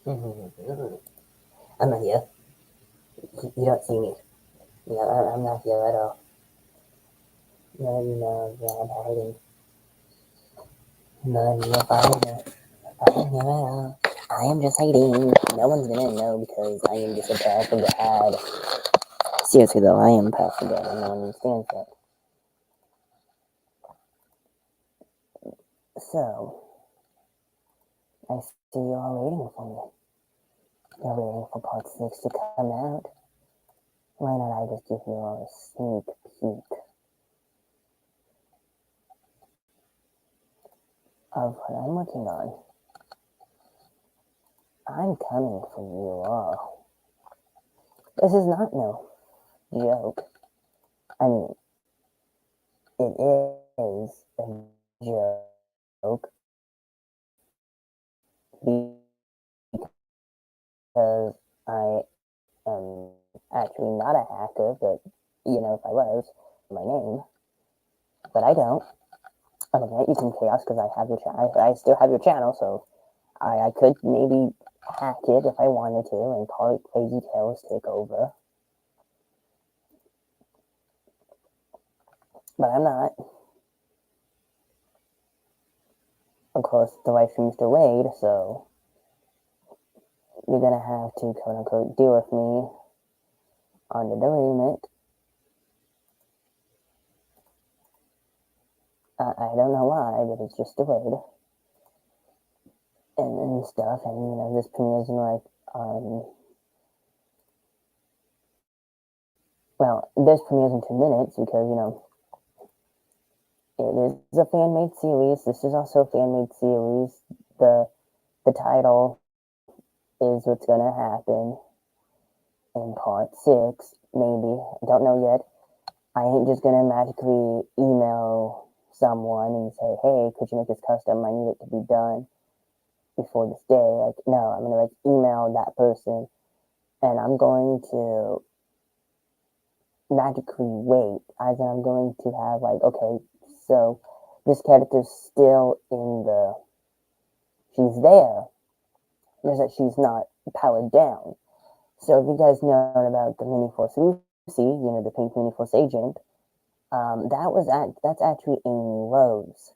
I'm not here. You don't see me. Yeah, I'm not here at all. None of you know that I'm hiding. None of you are finding it. I'm here at all. I am just hiding. No one's gonna know because I am just a powerful god. Seriously though, I am a powerful god and no one understands that. So, I see you all waiting for me. You're waiting for part 6 to come out. Why not I just give you all a sneak peek of what I'm working on? I'm coming for you all. This is not no joke. I mean, it is a joke because I am actually not a hacker, but if I was, my name, but I don't. I'm gonna get you some chaos because I have your I still have your channel, so I could maybe hack it if I wanted to and call it Crazy Tales Takeover. But I'm not. Of course, the wife from Mr. Wade, so you're gonna have to quote unquote deal with me under the remit. I don't know why, but it's just the Wade. And stuff, and this premieres in like well, this premieres in 2 minutes because it is a fan-made series. This is also a fan-made series. The title is what's gonna happen in part 6, maybe. I don't know yet. I ain't just gonna magically email someone and say, hey, could you make this custom? I need it to be done before this day. Like, no, I'm gonna email that person and I'm going to magically wait, as in I'm going to have okay, so this character's still she's there, just that she's not powered down. So if you guys know about the Mini Force Lucy, the pink Mini Force agent, that's actually Amy Rose.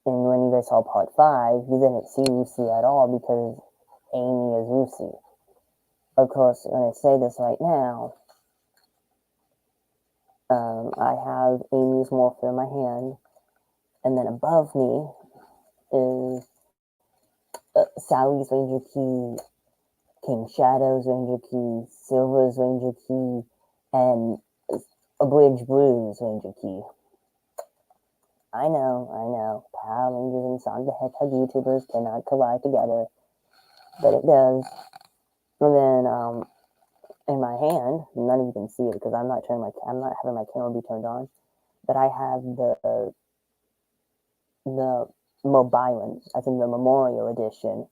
And when you guys saw part 5, you didn't see Lucy at all because Amy is Lucy. Of course, when I say this right now, I have Amy's morpher in my hand, and then above me is Sally's Ranger Key, King Shadow's Ranger Key, Silver's Ranger Key, and Abridged Blue's Ranger Key. I know, Power Rangers and Sonic the Hedgehog YouTubers cannot collide together, but it does. And then, in my hand, none of you can see it because I'm not having my camera be turned on, but I have the Mobilen, as in the Memorial Edition.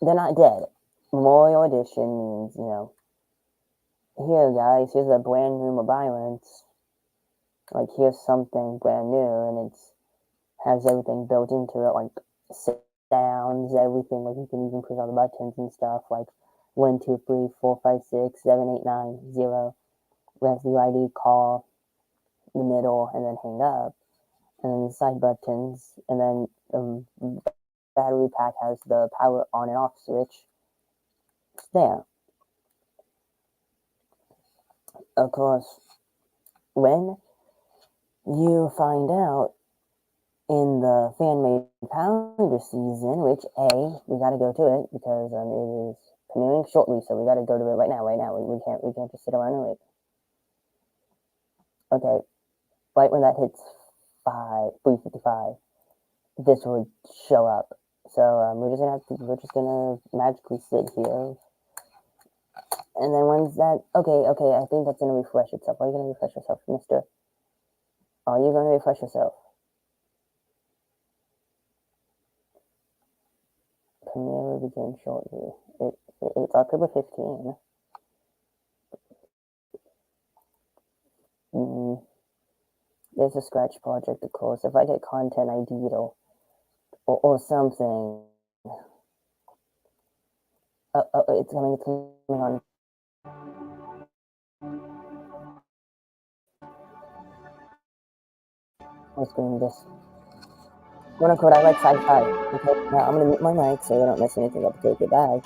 They're not dead. Memorial Edition means, here guys, here's a brand new Mobilen. Here's something brand new, and it has everything built into it, sounds, everything. You can even push all the buttons and stuff, 1, 2, 3, 4, 5, 6, 7, 8, 9, 0. Press the ID, call, the middle, and then hang up. And then the side buttons, and then the battery pack has the power on and off switch. It's there. Of course, when you find out in the fan-made Power Ranger season, which we gotta go to it because it is premiering shortly, so we gotta go to it right now. We can't just sit around and wait. Okay, right when that hits 3:55, this will show up. So we're just gonna magically sit here. And then once that, okay, I think that's gonna refresh itself. Are you gonna refresh yourself, mister? Are you gonna refresh yourself? Premiere will begin shortly. It's October 15. There's a scratch project, of course. If I get content ID or something, It's coming on. My screen, this. Quote unquote, I like sci-fi. Okay, now I'm gonna mute my mic so I don't mess anything up. Okay, goodbye.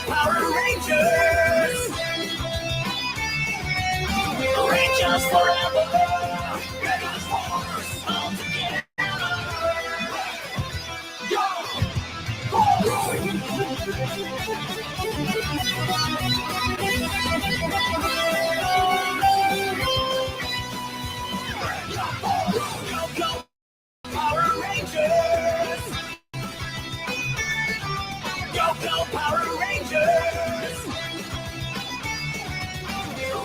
Power Rangers! Rangers forever! Rangers force all together! Go! Go! Power Rangers! Go Power Rangers!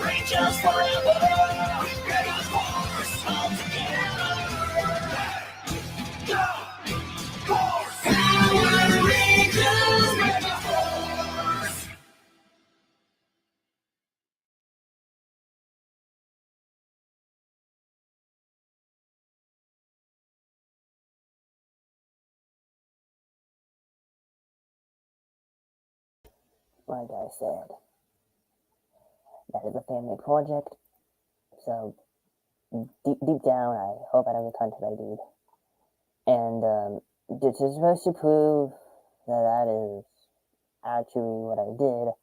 Rangers forever! Rangers force all together! Go! Force! Power Rangers! Rangers force! Like I said, that is a family project, so deep down, I hope I don't get contradicted. And this is supposed to prove that is actually what I did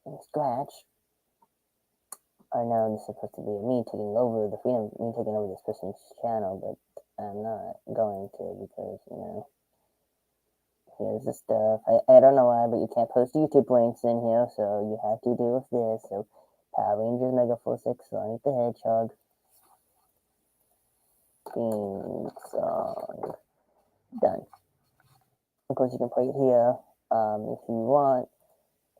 from scratch. I know this is supposed to be me taking over this person's channel, but I'm not going to because, here's the stuff. I don't know why, but you can't post YouTube links in here, so you have to deal with this. So, Power Rangers Mega Force 6, Sonic the Hedgehog. Theme song. Done. Of course, you can play it here if you want.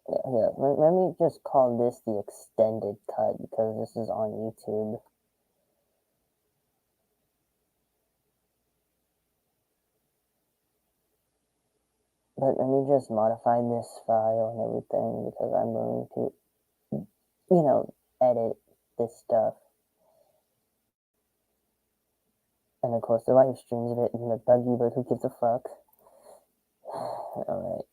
Here, let me just call this the extended cut because this is on YouTube. But let me just modify this file and everything because I'm going to, edit this stuff. And of course, the live stream's a bit buggy, but who gives a fuck? Alright.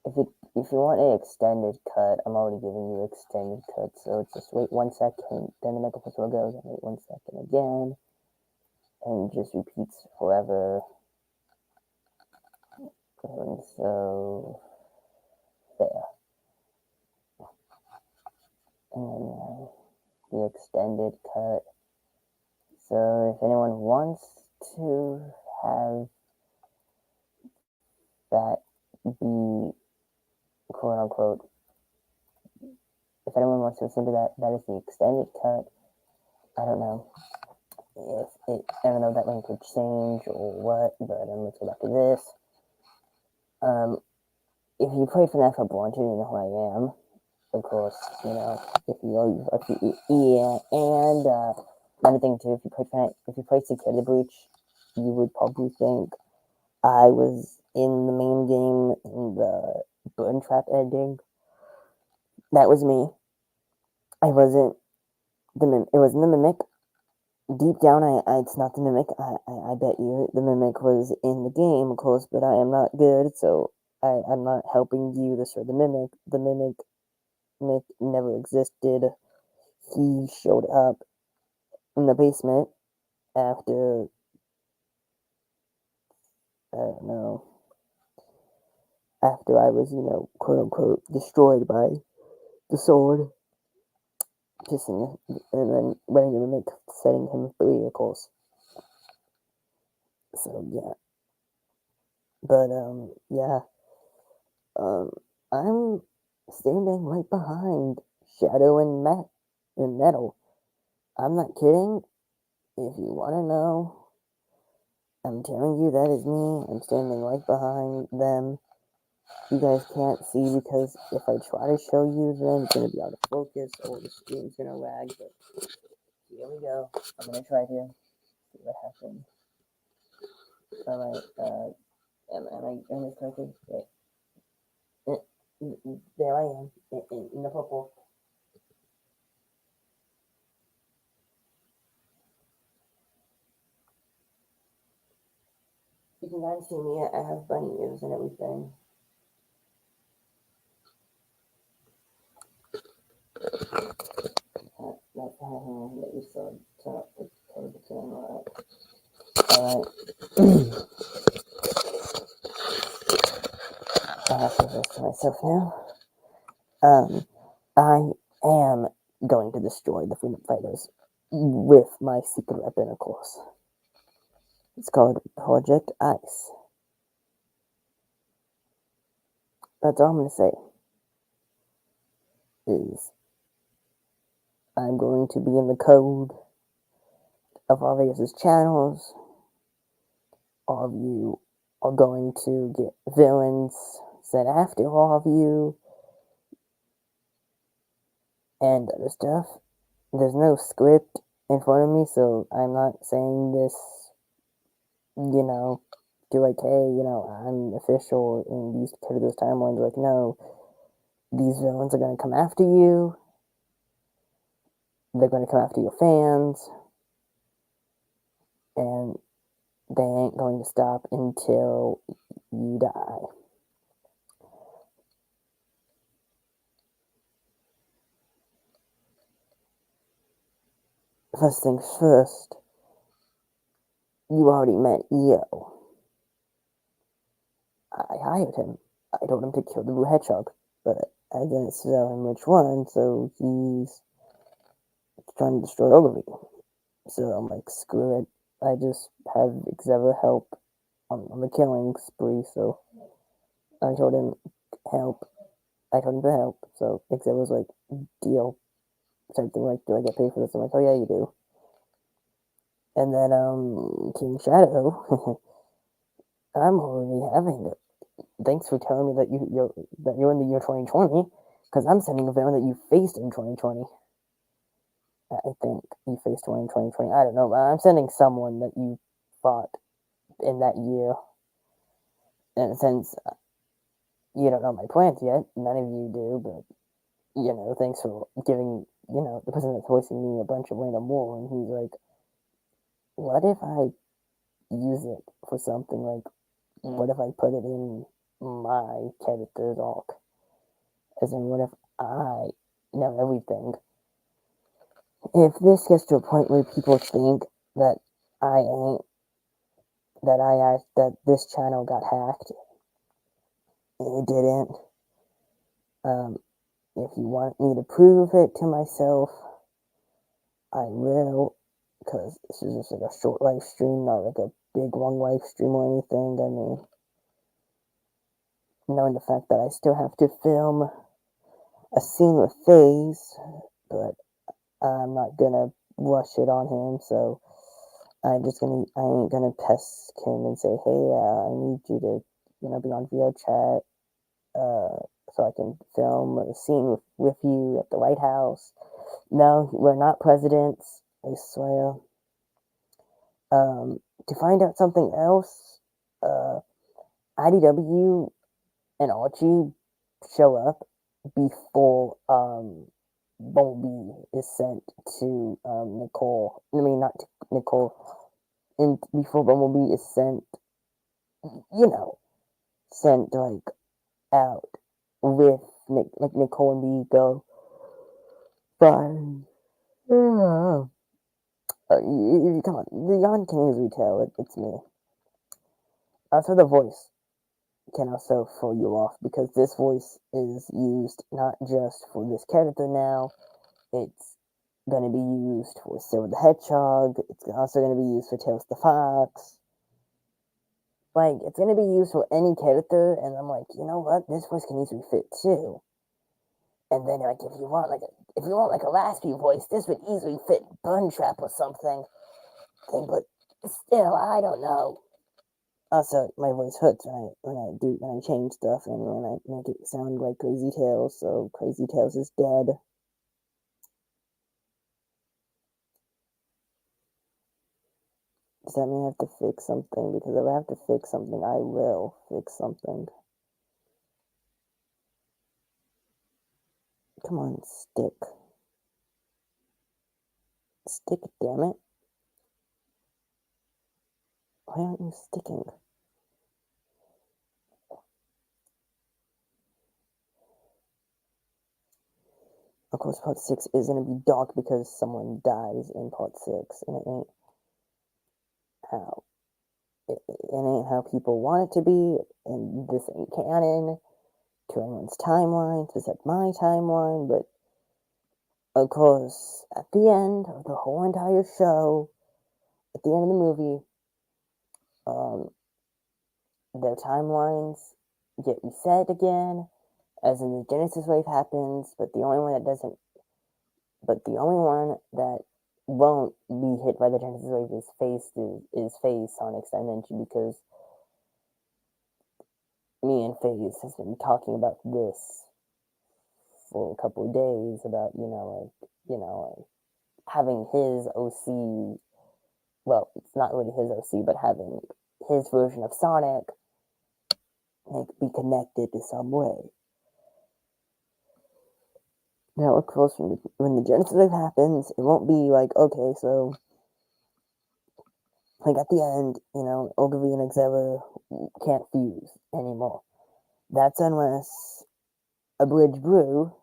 If you want an extended cut, I'm already giving you extended cut, so just wait 1 second, then the microphone goes, and wait 1 second again, and it just repeats forever. And so, there. And then the extended cut. So if anyone wants to have that be quote unquote, if anyone wants to listen to that, that is the extended cut. I don't know I don't know if that link would change or what, but let's go back to this. If you play FNAF Up Wanted, you know who I am. Of course, and another thing too, if you play Security Breach, you would probably think I was in the main game in the Burn Trap ending. That was me. I wasn't it wasn't the Mimic. Deep down, it's not the Mimic. I bet you the Mimic was in the game, of course, but I am not good, so I'm not helping you destroy the Mimic. The Mimic never existed. He showed up in the basement after, I don't know, after I was, quote unquote, destroyed by the sword. Pissing, and then running the Mimic, setting him free, of course. So, yeah. But, yeah. I'm standing right behind Shadow and Metal. I'm not kidding. If you want to know, I'm telling you that is me. I'm standing right behind them. You guys can't see because if I try to show you, then it's going to be out of focus or the screen's going to lag. But here we go. I'm going to try to see what happens. Alright, am I doing this correctly? Wait. There I am, in the purple. You can guys see me, I have bunny ears and everything. That's how that you saw the camera up. Alright. myself now. I am going to destroy the freedom fighters with my secret weapon, of course. It's called Project Ice. That's all I'm going to say. Is I'm going to be in the code of all of your channels. All of you are going to get villains sent after all of you and other stuff. There's no script in front of me, so I'm not saying this, to like, hey, I'm official in these characters' timelines. Like, no, these villains are going to come after you. They're going to come after your fans. And they ain't going to stop until you die. First things first, you already met EO. I hired him. I told him to kill the blue hedgehog, but I didn't tell him which one, so he's trying to destroy all of you. So I'm like, screw it. I just have Xavier help on the killing spree, so I told him help. I told him to help, so Xavier was like, deal. Type thing, like, do I get paid for this? I'm like, oh yeah, you do. And then King Shadow, I'm already having it. Thanks for telling me that you're in the year 2020, because I'm sending a villain that you faced in 2020. I think you faced one in 2020. I don't know, but I'm sending someone that you fought in that year. And since you don't know my plans yet, none of you do, but thanks for giving the person that's voicing me a bunch of random more, and he's like, what if I use it for something? Like, what if I put it in my character's arc? As in, what if I know everything? If this gets to a point where people think that that this channel got hacked, it didn't. If you want me to prove it to myself, I will, because this is just like a short live stream, not like a big long live stream or anything. I mean, knowing the fact that I still have to film a scene with FaZe, but I'm not gonna rush it on him, so I ain't gonna pest him and say, hey, I need you to, be on video chat, so I can film a scene with you at the White House. No, we're not presidents, I swear. To find out something else, IDW and Archie show up before Bumblebee is sent to Nicole. I mean, not to Nicole. And before Bumblebee is sent, sent like out with Nicole and Bee go. Fine. Come on, the Yon can easily tell it's me. Also, the voice can also throw you off, because this voice is used not just for this character now, it's going to be used for Silver the Hedgehog, it's also going to be used for Tails the Fox. Like, it's going to be used for any character, and I'm like, you know what, this voice can easily fit too. And then, like, if you want like a raspy voice, this would easily fit Bun Trap or something. But still, I don't know. Also, my voice hurts when I change stuff and when I make it sound like Crazy Tails, so Crazy Tails is dead. Does that mean I have to fix something? Because if I have to fix something, I will fix something. Come on, stick. Stick, damn it. Why aren't you sticking? Of course, part 6 is going to be dark because someone dies in part 6, and it ain't how people want it to be, and this ain't canon to everyone's timeline, to set my timeline, but of course, at the end of the whole entire show, at the end of the movie, their timelines get reset again, as in the Genesis wave happens, but the only one that won't be hit by the Genesis wave is Faye's Sonic's dimension, because me and Faze has been talking about this for a couple of days, about, having his OC, well, it's not really his OC, but having his version of Sonic, be connected to some way. Now, of course, when the Genesis wave happens, it won't be like, okay, so, like, at the end, Ogilvy and Xavier can't fuse anymore. That's unless a bridge brew,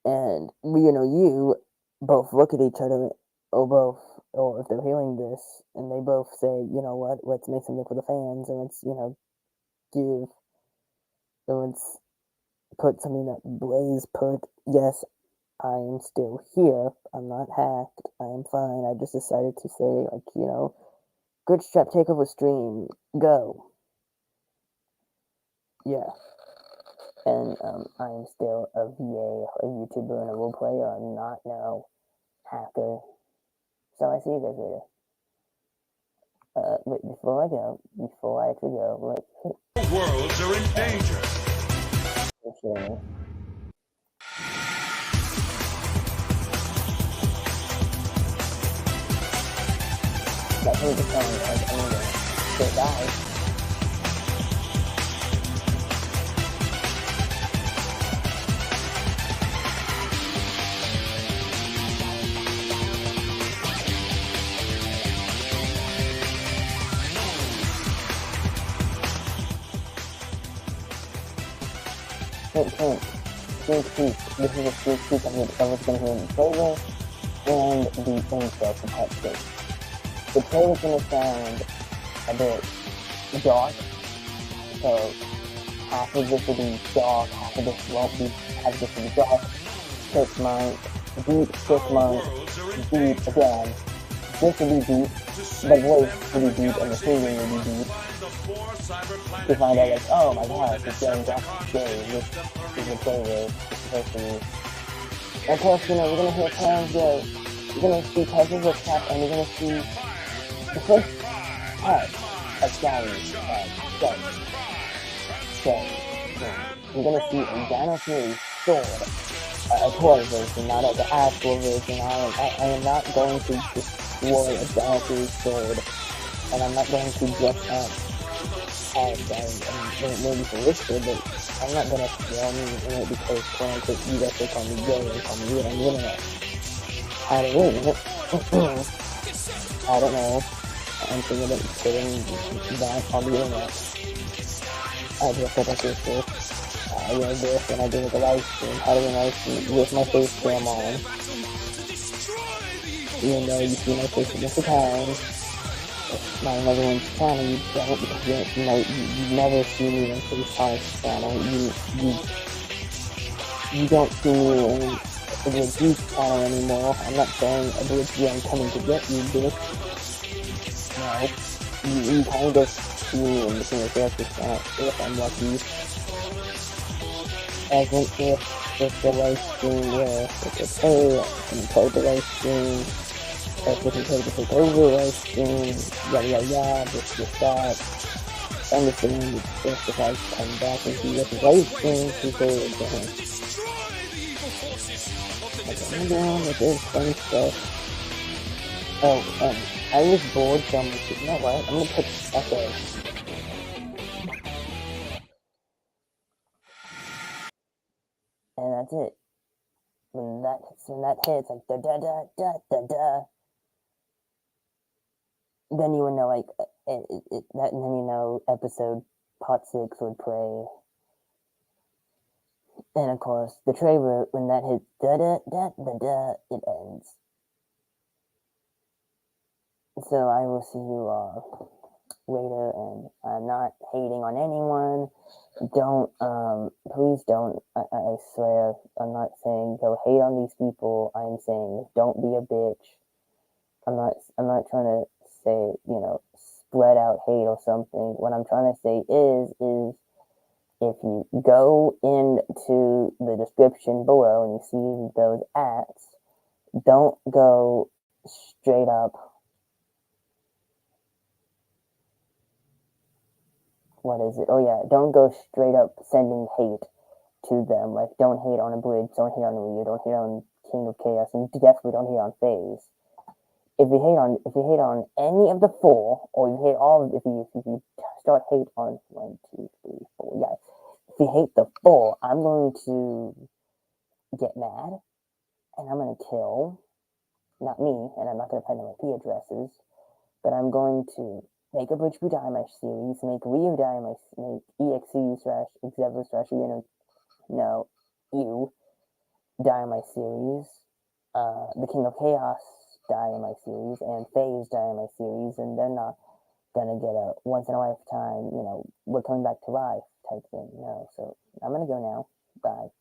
and, you both look at each other, or if they're hearing this, and they both say, you know what, let's make something for the fans, and let's put something that Blaze put. Yes, I am still here. I'm not hacked. I am fine. I just decided to say, good strap takeover stream, go. Yeah. And I am still a VA, a YouTuber, and a role player. I'm not no hacker. So I see you guys later. But before I actually go, Worlds are in danger. Śťőrĩńğ. That's really the song of anger. They die. Hint. Sneak peek. This is a sneak peek of what's going to hear in the trailer and the intro for part 6. The trailer's going to sound a bit dark, so half of this will be dark, half of this won't be, half of this will be dark. 6 months, deep, 6 months, deep again. This will be deep, the voice will be deep, and the singing will be deep. To find out, oh my gosh, it's getting dark today. This is the trailer. It's supposed to be. And of course, we're gonna hear Terrence go. We're gonna see Terrence's lip tap, and we're gonna see the first part of Skyrim's we're gonna see a Dino Fury sword, a toy version, not the actual version. I am not going to destroy a Dino Fury sword, and I'm not going to dress up as maybe for Whisper, but I'm not gonna throw me in it because quote-unquote you guys will call me gay or call me weird on the internet. I don't know. I'm thinking about putting that on the internet. I dress up as Whisper. I wear this when I do the live stream, how do I live stream with my face cam on. Even though you see my face against the time, my everyone's channel, you don't, because you never see me on FaceTime's channel. You don't see me in the Juice channel anymore. I'm not saying ability I'm coming to get you, bitch. No, you kind of see me in the Single Characters channel if I'm lucky. As in if the live stream where it's hey, and play the live stream. If we can take over live stream, yada, this, that. Understand if I come back and see what the live stream people are doing. I'm down with this funny stuff. Oh, I was bored, so I'm like, you know what? I'm gonna put echo. And that's it. When that hits, like da da da da da da. Then you would know, and then episode part 6 would play. And of course, the trailer, when that hits da da da da da, it ends. So I will see you all later, and I'm not hating on anyone don't please don't. I swear, I'm not saying go hate on these people. I'm saying don't be a bitch. I'm not trying to say, spread out hate or something. What I'm trying to say is if you go into the description below and you see those acts, don't go straight up, what is it? Oh yeah, don't go straight up sending hate to them. Like, don't hate on a bridge, don't hate on Ryu, don't hate on King of Chaos, and definitely don't hate on FaZe. If you hate on any of the four, or you hate all of, if you start hate on 1, 2, 3, 4, yeah. If you hate the four, I'm going to get mad, and I'm going to kill, not me, and I'm not going to find them IP addresses, but I'm going to make a Bridge Who Die my series, make Ryu die my, make EXE/Xever/, no, you die in my series, the King of Chaos die in my series, and FaZe die in my series, and they're not gonna get a once in a lifetime, we're coming back to life type thing. No, so I'm gonna go now. Bye.